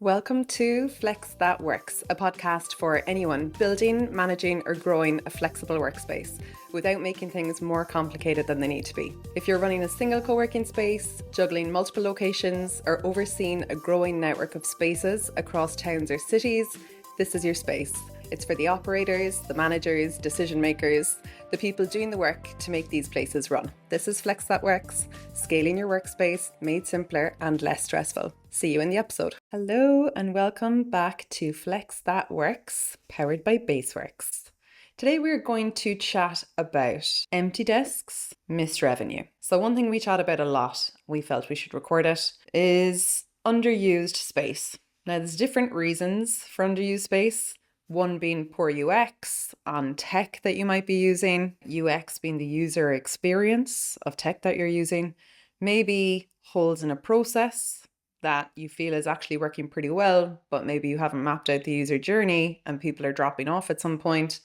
Welcome to Flex That Worx, a podcast for anyone building, managing, or growing a flexible workspace without making things more complicated than they need to be. If you're running a single co-working space, juggling multiple locations, or overseeing a growing network of spaces across towns or cities, this is your space. It's for the operators, the managers, decision makers, the people doing the work to make these places run. This is Flex That Worx, scaling your workspace made simpler and less stressful. See you in the episode. Hello and welcome back to Flex That Worx, powered by Baseworks. Today we're going to chat about empty desks, missed revenue. So one thing we chat about a lot, we felt we should record it, is underused space. Now there's different reasons for underused space. One being poor UX on tech that you might be using, UX being the user experience of tech that you're using, maybe holes in a process that you feel is actually working pretty well, but maybe you haven't mapped out the user journey and people are dropping off at some point.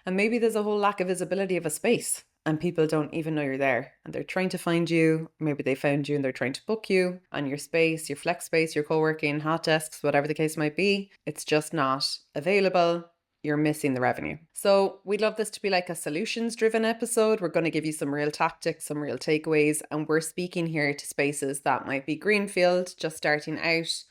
And maybe there's a whole lack of visibility of a space and people don't even know you're there and they're trying to find you. Maybe they found you and they're trying to book you on your space, your flex space, your co-working, hot desks, whatever the case might be. It's just not available. You're missing the revenue. So we'd love this to be like a solutions driven episode. We're going to give you some real tactics, some real takeaways. And we're speaking here to spaces that might be greenfield, just starting out,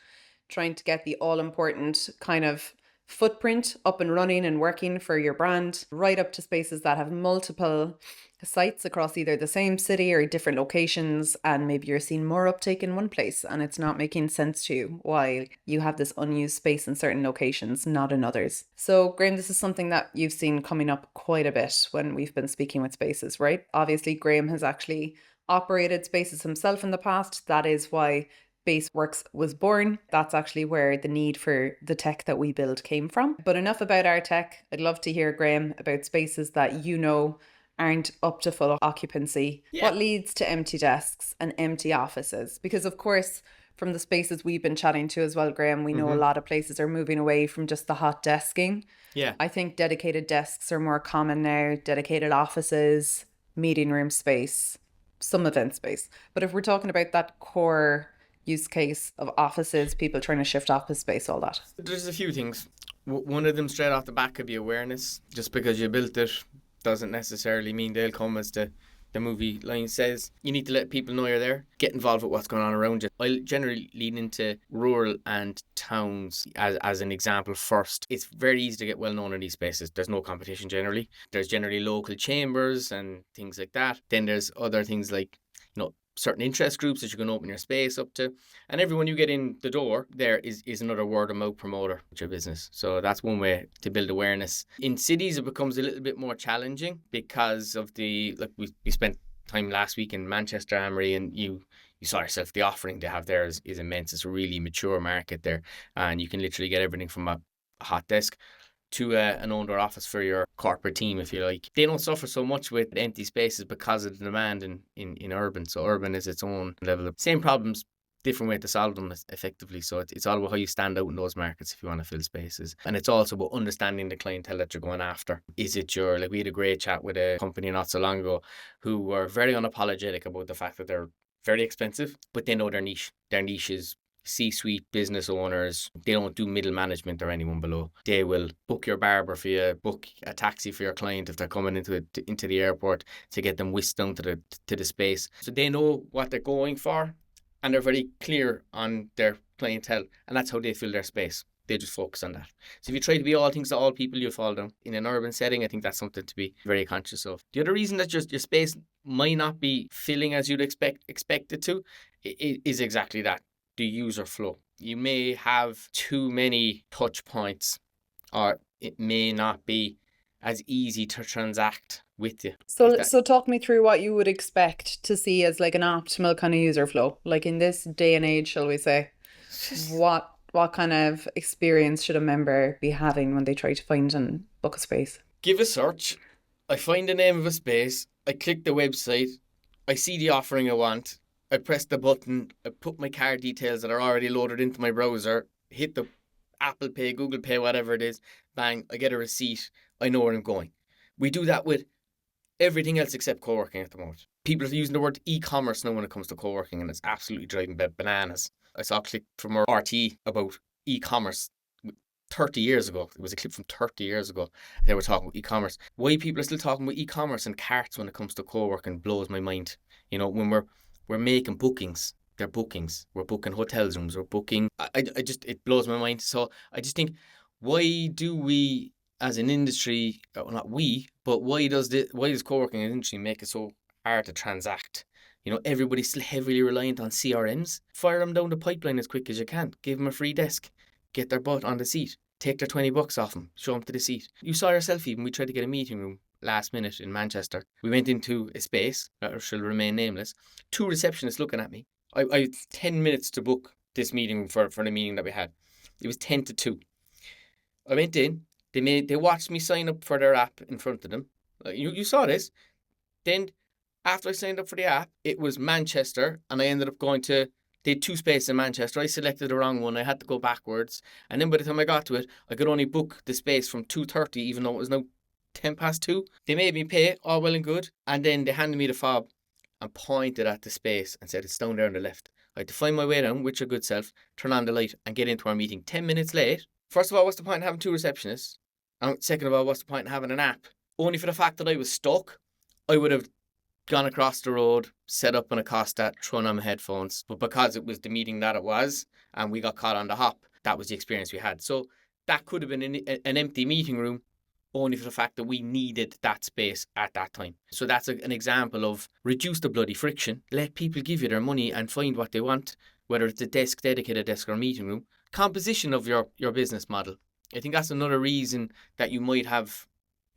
trying to get the all important kind of footprint up and running and working for your brand, right up to spaces that have multiple sites across either the same city or different locations, and maybe you're seeing more uptake in one place and it's not making sense to you why you have this unused space in certain locations, not in others. So Graham, this is something that you've seen coming up quite a bit when we've been speaking with spaces, right? Obviously Graham has actually operated spaces himself in the past. That is why Baseworks was born. That's actually where the need for the tech that we build came from. But enough about our tech. I'd love to hear, Graham, about spaces that you know aren't up to full occupancy. Yeah. What leads to empty desks and empty offices? Because of course, from the spaces we've been chatting to as well, Graham, we know a lot of places are moving away from just the hot desking. Yeah. I think dedicated desks are more common now, dedicated offices, meeting room space, some event space. But if we're talking about that core use case of offices, people trying to shift office space, all that. There's a few things. One of them straight off the back could be awareness. Just because you built it doesn't necessarily mean they'll come, as the movie line says. You need to let people know you're there. Get involved with what's going on around you. I'll generally lean into rural and towns as an example first. It's very easy to get well known in these spaces. There's no competition generally. There's generally local chambers and things like that. Then there's other things like, certain interest groups that you can open your space up to. And everyone you get in the door there is another word of mouth promoter with your business. So that's one way to build awareness. In cities, it becomes a little bit more challenging because of we spent time last week in Manchester, Amory, and you saw yourself, the offering they have there is immense. It's a really mature market there. And you can literally get everything from a hot desk to an outdoor office for your corporate team, if you like. They don't suffer so much with empty spaces because of the demand in urban. So urban is its own level of same problems, different way to solve them effectively. So it's all about how you stand out in those markets if you want to fill spaces. And it's also about understanding the clientele that you're going after. Is it we had a great chat with a company not so long ago who were very unapologetic about the fact that they're very expensive, but they know their niche. Their niche is C-suite business owners. They don't do middle management or anyone below. They will book your barber for you, book a taxi for your client if they're coming into the airport to get them whisked down to the space. So they know what they're going for and they're very clear on their clientele, and that's how they fill their space. They just focus on that. So if you try to be all things to all people, you'll fall down. In an urban setting, I think that's something to be very conscious of. The other reason that your space might not be filling as you'd expect it to is exactly that. The user flow. You may have too many touch points, or it may not be as easy to transact with you. So talk me through what you would expect to see as like an optimal kind of user flow. Like in this day and age, shall we say, what kind of experience should a member be having when they try to find and book a space? Give a search. I find the name of a space. I click the website. I see the offering I want. I press the button, I put my card details that are already loaded into my browser, hit the Apple Pay, Google Pay, whatever it is, bang, I get a receipt, I know where I'm going. We do that with everything else except co-working at the moment. People are using the word e-commerce now when it comes to co-working, and it's absolutely driving bananas. I saw a clip from our RT about e-commerce 30 years ago. It was a clip from 30 years ago. They were talking about e-commerce. Why people are still talking about e-commerce and carts when it comes to co-working blows my mind. When we're making bookings, they're bookings. We're booking hotels rooms. We're booking. I just, it blows my mind. So I just think, why do we as an industry, well, not we, but why does co-working industry make it so hard to transact? Everybody's still heavily reliant on CRMs. Fire them down the pipeline as quick as you can. Give them a free desk. Get their butt on the seat. Take their $20 off them. Show them to the seat. You saw yourself even. We tried to get a meeting room last minute in Manchester. We went into a space that shall remain nameless. 2 receptionists looking at me. I had 10 minutes to book this meeting room for the meeting that we had. It was 10 to 2. I went in. They watched me sign up for their app in front of them. You saw this. Then after I signed up for the app, it was Manchester, and I ended up going to. They had 2 spaces in Manchester. I selected the wrong one. I had to go backwards. And then by the time I got to it, I could only book the space from 2:30, even though it was now 10 past 2. They made me pay, all well and good. And then they handed me the fob and pointed at the space and said, it's down there on the left. I had to find my way down with your good self, turn on the light, and get into our meeting 10 minutes late. First of all, what's the point in having 2 receptionists? And second of all, what's the point in having an app? Only for the fact that I was stuck, I would have gone across the road, set up an Acosta, thrown on my headphones. But because it was the meeting that it was, and we got caught on the hop, that was the experience we had. So that could have been an empty meeting room, only for the fact that we needed that space at that time. So that's an example of reduce the bloody friction, let people give you their money and find what they want, whether it's a desk, dedicated desk, or meeting room. Composition of your business model. I think that's another reason that you might have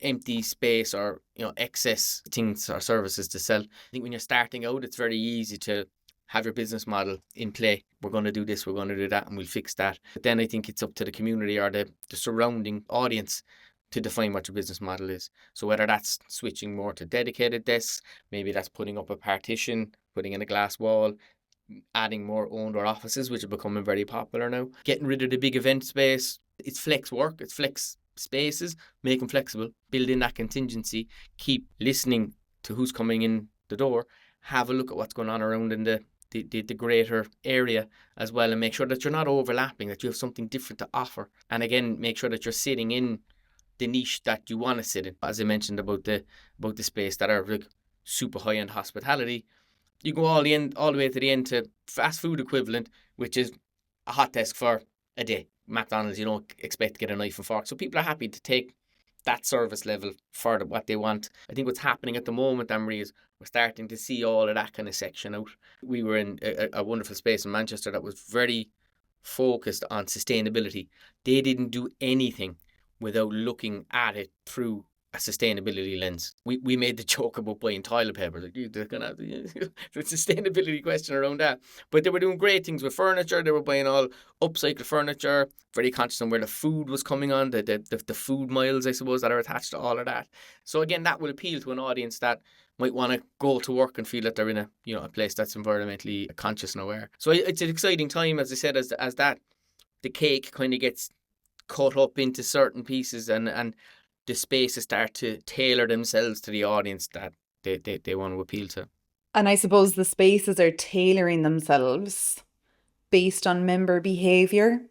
empty space or excess things or services to sell. I think when you're starting out, it's very easy to have your business model in play. We're going to do this, we're going to do that, and we'll fix that. But then I think it's up to the community or the surrounding audience to define what your business model is. So whether that's switching more to dedicated desks, maybe that's putting up a partition, putting in a glass wall, adding more owned or offices, which are becoming very popular now. Getting rid of the big event space. It's flex work, it's flex spaces, make them flexible, build in that contingency, keep listening to who's coming in the door, have a look at what's going on around in the greater area as well, and make sure that you're not overlapping, that you have something different to offer. And again, make sure that you're sitting in the niche that you want to sit in. As I mentioned about the space that are like super high-end hospitality, you go all the way to the end to fast food equivalent, which is a hot desk for a day. McDonald's, you don't expect to get a knife and fork. So people are happy to take that service level for what they want. I think what's happening at the moment, Anne-Marie, is we're starting to see all of that kind of section out. We were in a wonderful space in Manchester that was very focused on sustainability. They didn't do anything without looking at it through a sustainability lens. We made the joke about buying toilet paper. Like, they're gonna have the sustainability question around that. But they were doing great things with furniture. They were buying all upcycled furniture, very conscious on where the food was coming on, the food miles, I suppose, that are attached to all of that. So again, that will appeal to an audience that might want to go to work and feel that they're in a place that's environmentally conscious and aware. So it's an exciting time, as I said, as that the cake kind of gets cut up into certain pieces and the spaces start to tailor themselves to the audience that they want to appeal to. And I suppose the spaces are tailoring themselves based on member behaviour.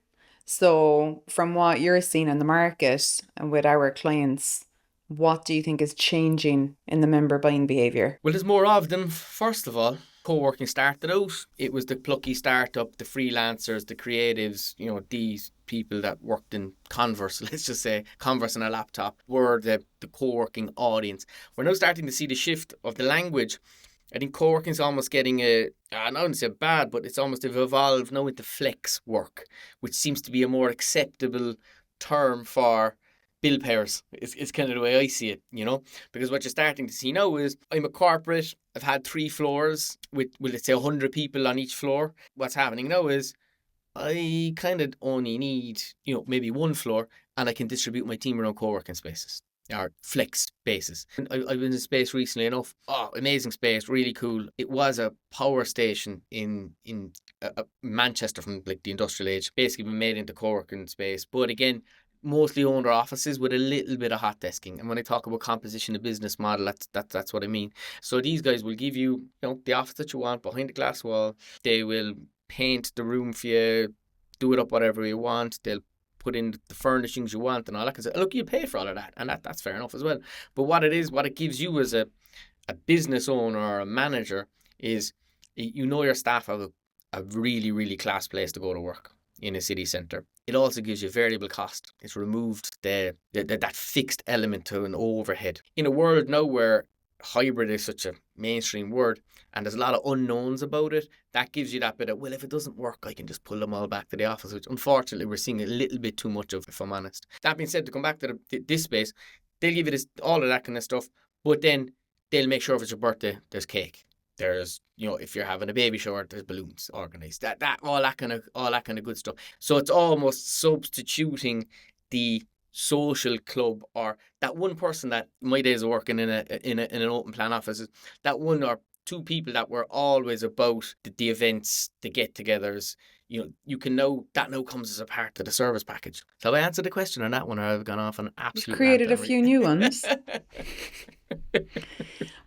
So from what you're seeing in the market and with our clients, what do you think is changing in the member buying behaviour? Well, there's more of them. First of all, co-working started out. It was the plucky startup, the freelancers, the creatives, these people that worked in Converse, let's just say, Converse on a laptop, were the co-working audience. We're now starting to see the shift of the language. I think co-working is almost getting I don't say bad, but it's almost evolved now into flex work, which seems to be a more acceptable term for bill payers. It's kind of the way I see it, because what you're starting to see now is I'm a corporate, I've had 3 floors with let's say 100 people on each floor. What's happening now is I kind of only need, maybe 1 floor, and I can distribute my team around co-working spaces or flex spaces. And I've been in a space recently enough. Oh, amazing space, really cool. It was a power station in Manchester from like the industrial age, basically been made into co-working space. But again, mostly owned our offices with a little bit of hot desking. And when I talk about composition of business model, that's what I mean. So these guys will give you, the office that you want behind the glass wall. They will paint the room for you, do it up whatever you want. They'll put in the furnishings you want and all that. Because look, you pay for all of that, and that's fair enough as well. But what it gives you as a business owner or a manager is, you know, your staff have a really, really class place to go to work in a city centre. It also gives you variable cost. It's removed that fixed element to an overhead. In a world now where hybrid is such a mainstream word and there's a lot of unknowns about it, that gives you that bit of, well, if it doesn't work, I can just pull them all back to the office, which unfortunately we're seeing a little bit too much of, if I'm honest. That being said, to come back to this space, they'll give you all of that kind of stuff, but then they'll make sure if it's your birthday, there's cake. There's, you know, if you're having a baby shower, there's balloons organised. All that kind of good stuff. So it's almost substituting the social club, or that one person that my days of working in an open plan office, that one or two people that were always about the events, the get-togethers. You know, that now comes as a part of the service package. So I answered the question on that one, or I've gone off on an absolute created rant, a few new ones.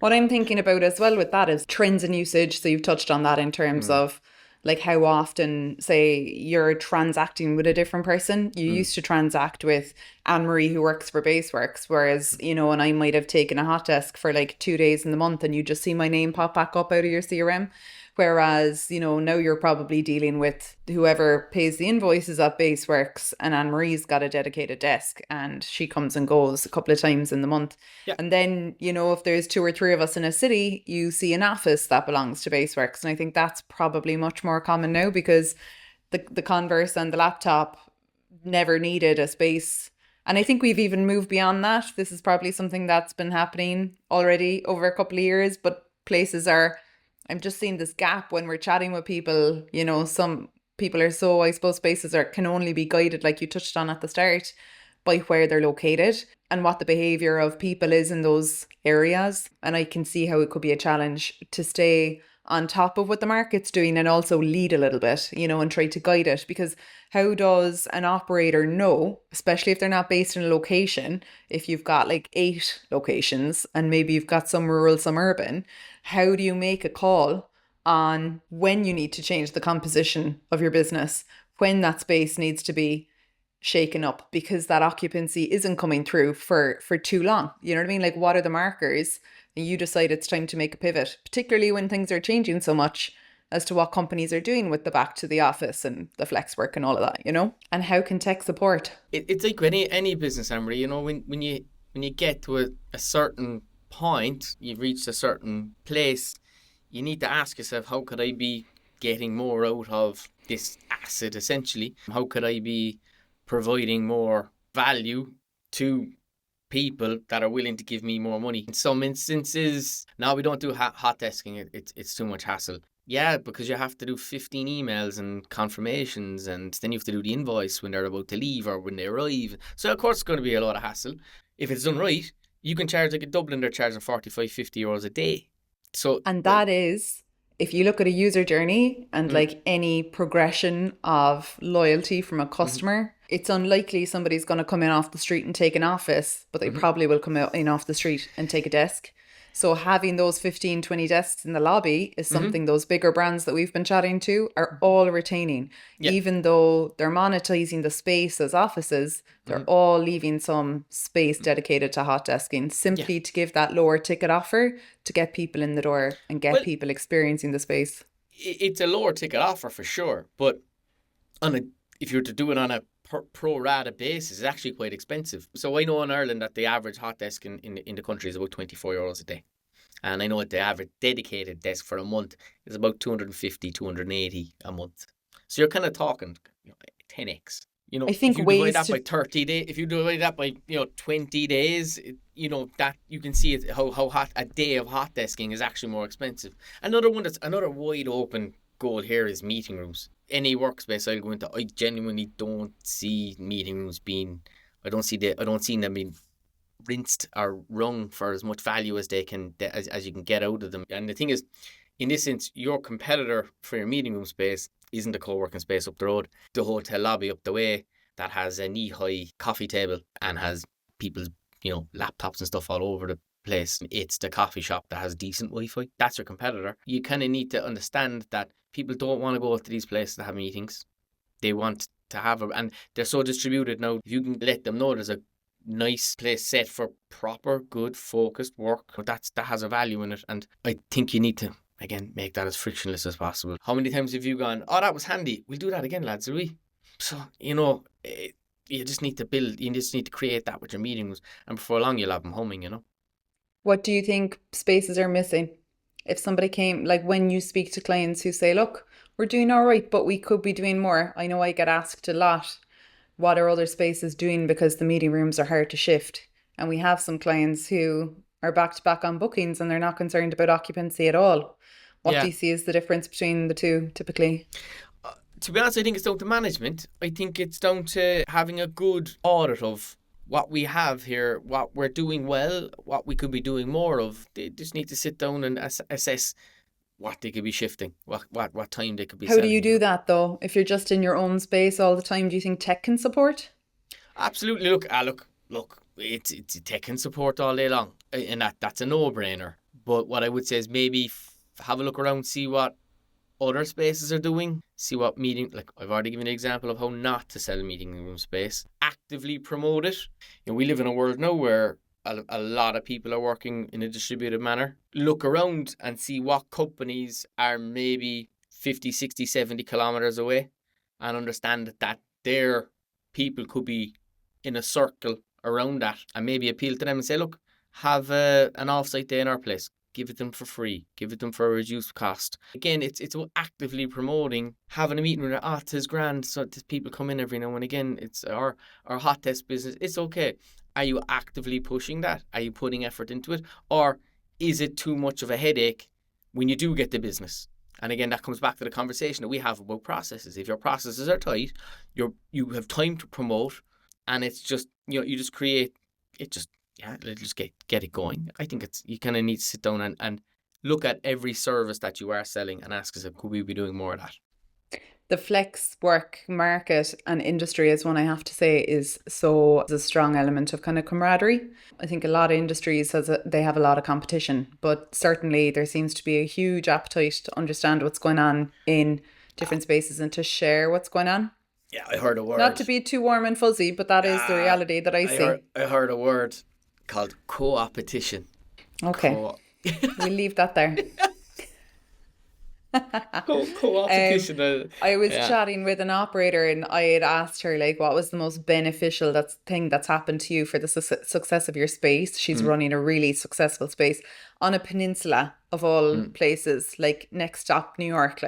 What I'm thinking about as well with that is trends in usage. So you've touched on that in terms of like how often, say, you're transacting with a different person. You used to transact with Anne-Marie, who works for Baseworks, whereas, you know, and I might have taken a hot desk for like 2 days in the month and you just see my name pop back up out of your CRM. Whereas, you know, now you're probably dealing with whoever pays the invoices at Baseworks, and Anne-Marie's got a dedicated desk and she comes and goes a couple of times in the month. Yeah. And then, you know, if there's 2 or 3 of us in a city, you see an office that belongs to Baseworks. And I think that's probably much more common now, because the Converse and the laptop never needed a space. And I think we've even moved beyond that. This is probably something that's been happening already over a couple of years, but places are, I'm just seeing this gap when we're chatting with people. You know, some people are so, I suppose, spaces can only be guided, like you touched on at the start, by where they're located and what the behaviour of people is in those areas. And I can see how it could be a challenge to stay on top of what the market's doing and also lead a little bit, you know, and try to guide it. Because how does an operator know, especially if they're not based in a location, if you've got like 8 locations and maybe you've got some rural, some urban, how do you make a call on when you need to change the composition of your business, when that space needs to be shaken up because that occupancy isn't coming through for too long? You know what I mean? Like, what are the markers? And you decide it's time to make a pivot, particularly when things are changing so much as to what companies are doing with the back to the office and the flex work and all of that, you know? And how can tech support? It's like any business, Emery, you know, when you get to a certain point, you've reached a certain place, you need to ask yourself, how could I be getting more out of this asset, essentially? How could I be providing more value to people that are willing to give me more money? In some instances, now we don't do hot desking. It's too much hassle. Yeah, because you have to do 15 emails and confirmations, and then you have to do the invoice when they're about to leave or when they arrive. So of course it's going to be a lot of hassle. If it's done right, you can charge, like in Dublin, they're charging 45, 50 euros a day. So, and that is, if you look at a user journey and like any progression of loyalty from a customer, it's unlikely somebody's going to come in off the street and take an office, but they probably will come in off the street and take a desk. So having those 15, 20 desks in the lobby is something those bigger brands that we've been chatting to are all retaining. Yeah. Even though they're monetizing the space as offices, they're all leaving some space dedicated to hot desking, simply to give that lower ticket offer to get people in the door and get people experiencing the space. It's a lower ticket offer for sure, but if you were to do it on a pro rata basis, it's actually quite expensive. So I know in Ireland that the average hot desk in the country is about 24 euros a day. And I know that the average dedicated desk for a month is about 250, 280 a month. So you're kind of talking 10x. You know, I think if you divide that by 30 days, if you divide that by 20 days, that you can see how hot a day of hot desking is actually more expensive. Another wide open goal here is meeting rooms. Any workspace I'll go into, I genuinely don't see meeting rooms being, I don't see them being rinsed or wrung for as much value as they can, as you can get out of them. And the thing is, in this sense, your competitor for your meeting room space isn't the co-working space up the road, the hotel lobby up the way that has a knee-high coffee table and has people's laptops and stuff all over the place. It's the coffee shop that has decent Wi-Fi. That's your competitor. You kind of need to understand that people don't want to go to these places to have meetings. they want to have, and they're so distributed now. If you can let them know there's a nice place set for proper, good, focused work, that has a value in it. And I think you need to, again, make that as frictionless as possible. How many times have you gone, oh, that was handy, we'll do that again, lads, will we? So, you just need to build, you just need to create that with your meetings, and before long you'll have them humming, What do you think spaces are missing? If somebody came, like when you speak to clients who say, look, we're doing all right, but we could be doing more. I know I get asked a lot, what are other spaces doing, because the meeting rooms are hard to shift. And we have some clients who are back to back on bookings and they're not concerned about occupancy at all. What do you see is the difference between the two typically? To be honest, I think it's down to management. I think it's down to having a good audit of what we have here, what we're doing well, what we could be doing more of. They just need to sit down and assess what they could be shifting, what time they could be How selling. do you do that though? If you're just in your own space all the time, do you think tech can support? Absolutely. Look, it's tech can support all day long, and that's a no-brainer. But what I would say is maybe have a look around, see what other spaces are doing, see what meeting, like I've already given an example of how not to sell meeting room space, actively promote it. We live in a world now where a lot of people are working in a distributed manner. Look around and see what companies are maybe 50, 60, 70 kilometers away, and understand that their people could be in a circle around that, and maybe appeal to them and say, look, have an off-site day in our place. Give it them for free. Give it them for a reduced cost. Again, it's actively promoting, having a meeting with it. Tis grand, so people come in every now and again. It's our hot desk business. It's okay. Are you actively pushing that? Are you putting effort into it? Or is it too much of a headache when you do get the business? And again, that comes back to the conversation that we have about processes. If your processes are tight, you have time to promote, and it's just, you just create it. Let's just get it going. I think you kind of need to sit down and look at every service that you are selling and ask yourself, could we be doing more of that? The flex work market and industry is one I have to say is a strong element of kind of camaraderie. I think a lot of industries they have a lot of competition, but certainly there seems to be a huge appetite to understand what's going on in different spaces and to share what's going on. Yeah, I heard a word. Not to be too warm and fuzzy, but that is the reality that I see. I heard a word called co-opetition. Okay. We'll leave that there. Co-opetition. I was chatting with an operator and I had asked her what was the most beneficial thing that's happened to you for the success of your space. She's running a really successful space on a peninsula of all places, like next stop New York,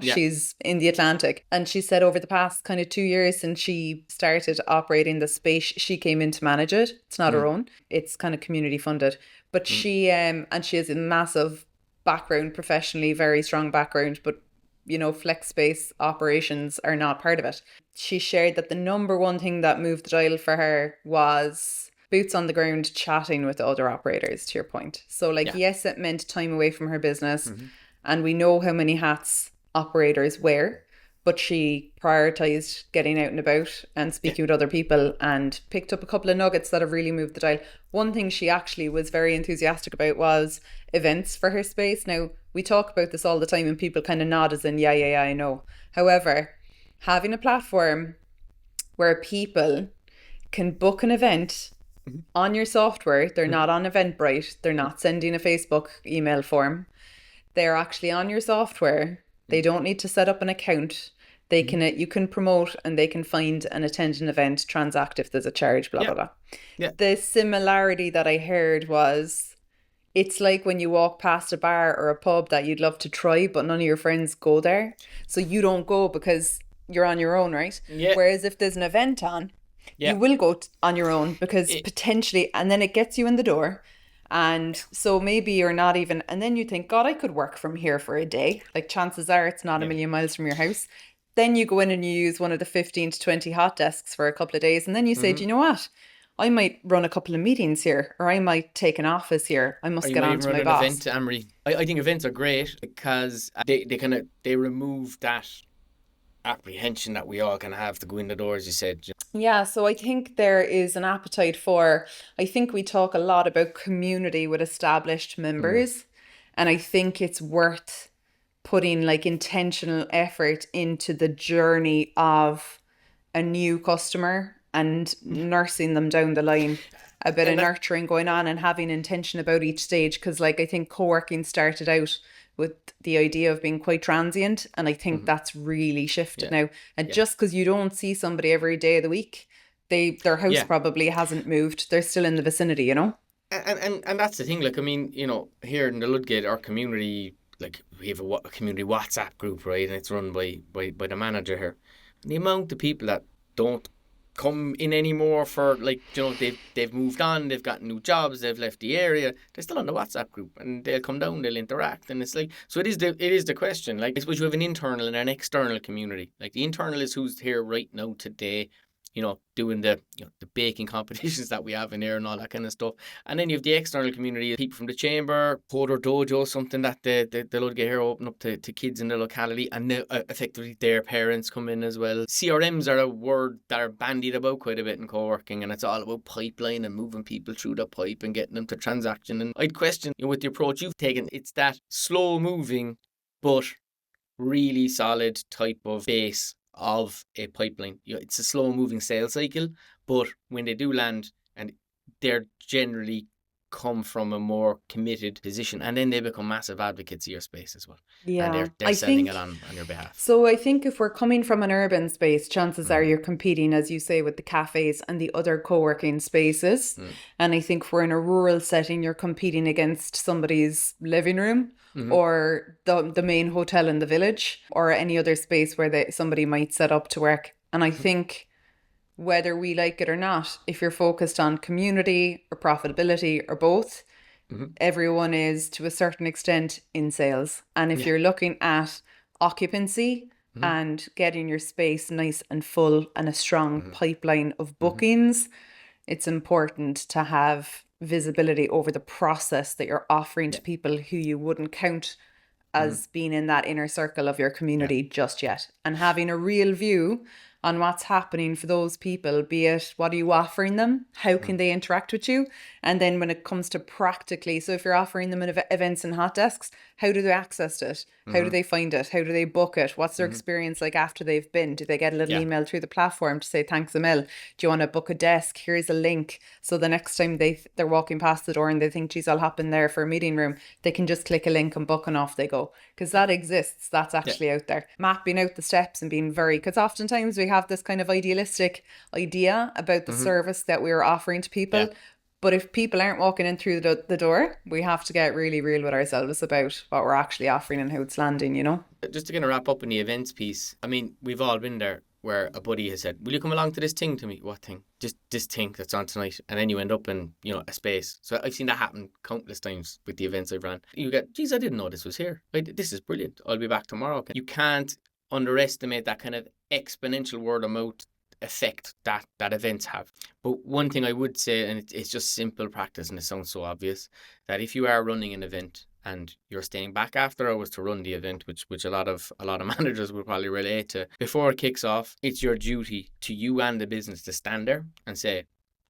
she's in the Atlantic. And she said over the past kind of 2 years since she started operating the space, she came in to manage it. It's not her own. It's kind of community funded. But she has a massive background professionally, very strong background, but flex space operations are not part of it. She shared that the number one thing that moved the dial for her was boots on the ground, chatting with the other operators, to your point. So yes, it meant time away from her business, and we know how many hats operators wear, but she prioritized getting out and about and speaking with other people and picked up a couple of nuggets that have really moved the dial. One thing she actually was very enthusiastic about was events for her space. Now, we talk about this all the time and people kind of nod as in, yeah, I know. However, having a platform where people can book an event on your software, they're not on Eventbrite, they're not sending a Facebook email form, they're actually on your software. They don't need to set up an account. They can you can promote and they can find and attend an event, transact if there's a charge, blah, blah, blah. Yeah. The similarity that I heard was, it's like when you walk past a bar or a pub that you'd love to try, but none of your friends go there. So you don't go because you're on your own, right? Yeah. Whereas if there's an event on, you will go on your own because potentially, and then it gets you in the door. And so maybe you're not even, and then you think, God, I could work from here for a day. Like chances are it's not a million miles from your house. Then you go in and you use one of the 15 to 20 hot desks for a couple of days. And then you say, do you know what? I might run a couple of meetings here, or I might take an office here. I must get on to my boss. Event, Anne-Marie. I think events are great because they remove that apprehension that we all can have to go in the door, as you said. Yeah, so I think there is an appetite for, I think we talk a lot about community with established members, and I think it's worth putting like intentional effort into the journey of a new customer and nursing them down the line. A bit of And that, nurturing going on and having intention about each stage. Because, like, I think co-working started out with the idea of being quite transient. And I think mhm, that's really shifted yeah, now. And yeah, just because you don't see somebody every day of the week, their house yeah. probably hasn't moved. They're still in the vicinity, you know? And that's the thing. Like, I mean, here in the Ludgate, our community, like, we have a community WhatsApp group, right? And it's run by the manager here. And the amount of people that don't come in anymore for, like, they've moved on, they've got new jobs, they've left the area, they're still on the WhatsApp group, and they'll come down, they'll interact, and it's like, so it is the question. Like, I suppose you have an internal and an external community. Like, the internal is who's here right now today, doing the baking competitions that we have in there and all that kind of stuff. And then you have the external community, people from the chamber, Coder Dojo, something that the Ludgate here open up to kids in the locality, and effectively their parents come in as well. CRMs are a word that are bandied about quite a bit in co-working, and it's all about pipeline and moving people through the pipe and getting them to transaction. And I'd question, with the approach you've taken, it's that slow moving but really solid type of base of a pipeline. It's a slow moving sales cycle, but when they do land, and they're generally come from a more committed position, and then they become massive advocates of your space as well, and Yeah. they're selling it on your behalf. So I think if we're coming from an urban space, chances are Mm-hmm. you're competing, as you say, with the cafes and the other co-working spaces. Mm-hmm. And I think if we're in a rural setting, you're competing against somebody's living room Mm-hmm. or the main hotel in the village or any other space where somebody might set up to work. And I think whether we like it or not, if you're focused on community or profitability or both, Mm-hmm. everyone is to a certain extent in sales. And if Yeah. you're looking at occupancy Mm-hmm. and getting your space nice and full and a strong Mm-hmm. pipeline of Mm-hmm. bookings, it's important to have visibility over the process that you're offering Yeah. to people who you wouldn't count Mm-hmm. as being in that inner circle of your Yeah. community just yet, and having a real view on what's happening for those people, be it what are you offering them, how Mm-hmm. can they interact with you, and then when it comes to practically, so if you're offering them events and hot desks, how do they access it, how do Mm-hmm. they find it, how do they book it, what's their Mm-hmm. experience like after they've been, do they get a little Yeah. email through the platform to say thanks a mil, do you want to book a desk, here's a link, so the next time they're walking past the door and they think geez I'll hop in there for a meeting room, they can just click a link and book and off they go, because that exists, that's Yeah. actually out there. Mapping out the steps and being very, because oftentimes we have this kind of idealistic idea about the Mm-hmm. service that we're offering to Yeah. people, but if people aren't walking in through the door, we have to get really real with ourselves about what we're actually offering and how it's landing, you know? Just to kind of wrap up in the events piece, I mean, we've all been there where a buddy has said, "Will you come along to this thing to me?" What thing? Just this thing that's on tonight, and then you end up in a space. So I've seen that happen countless times with the events I've run. You get, "Geez, I didn't know this was here. This is brilliant. I'll be back tomorrow." You can't underestimate that kind of exponential word of mouth effect that events have. But one thing I would say, and it's just simple practice, and it sounds so obvious, that if you are running an event and you're staying back after hours to run the event, which a lot of managers will probably relate to, before it kicks off, it's your duty to you and the business to stand there and say,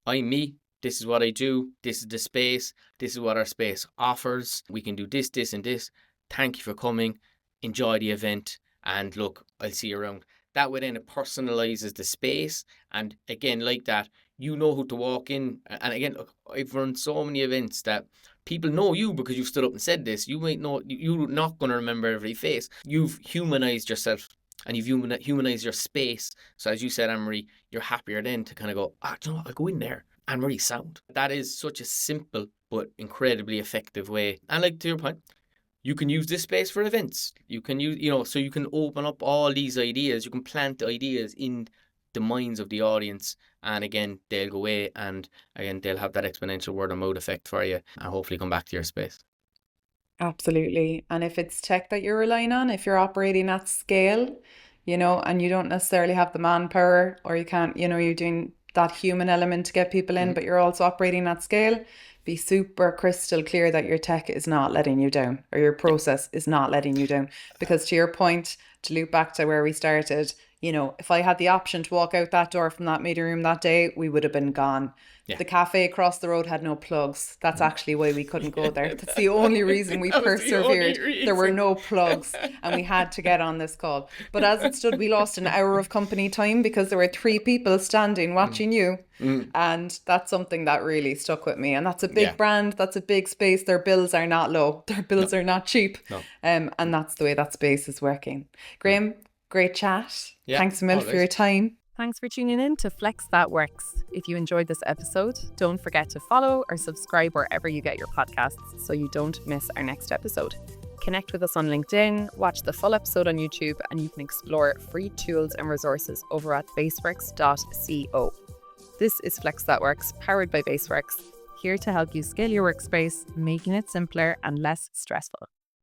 "I'm me. This is what I do. This is the space. This is what our space offers. We can do this, this, and this. Thank you for coming. Enjoy the event. And look, I'll see you around." That way then it personalizes the space. And again, like that, you know who to walk in. And again, look, I've run so many events that people know you because you've stood up and said this. You might know, you're not going to remember every face. You've humanized yourself and you've humanized your space. So as you said, Anne-Marie, you're happier then to kind of go, do you know what, I'll go in there. Anne-Marie sound. That is such a simple but incredibly effective way. And like to your point, you can use this space for events. You can use, so you can open up all these ideas. You can plant ideas in the minds of the audience. And again, they'll go away and again, they'll have that exponential word of mouth effect for you and hopefully come back to your space. Absolutely. And if it's tech that you're relying on, if you're operating at scale, and you don't necessarily have the manpower or you can't, you're doing that human element to get people in, Mm-hmm. but you're also operating at scale, be super crystal clear that your tech is not letting you down or your Yeah. process is not letting you down. Because to your point, to loop back to where we started, You know, if I had the option to walk out that door from that meeting room that day, we would have been gone. Yeah. The cafe across the road had no plugs. That's actually why we couldn't go there. That's the only reason we That was the only persevered. There were reason. no plugs and we had to get on this call. But as it stood, we lost an hour of company time because there were 3 people standing watching you. And that's something that really stuck with me. And that's a big brand. That's a big space. Their bills are not low. Their bills are not cheap. No. And that's the way that space is working. Graham, great chat. Yeah, Thanks a million for your time. Thanks for tuning in to Flex That Worx. If you enjoyed this episode, don't forget to follow or subscribe wherever you get your podcasts so you don't miss our next episode. Connect with us on LinkedIn, watch the full episode on YouTube, and you can explore free tools and resources over at baseworks.co. This is Flex That Worx, powered by Baseworks, here to help you scale your workspace, making it simpler and less stressful.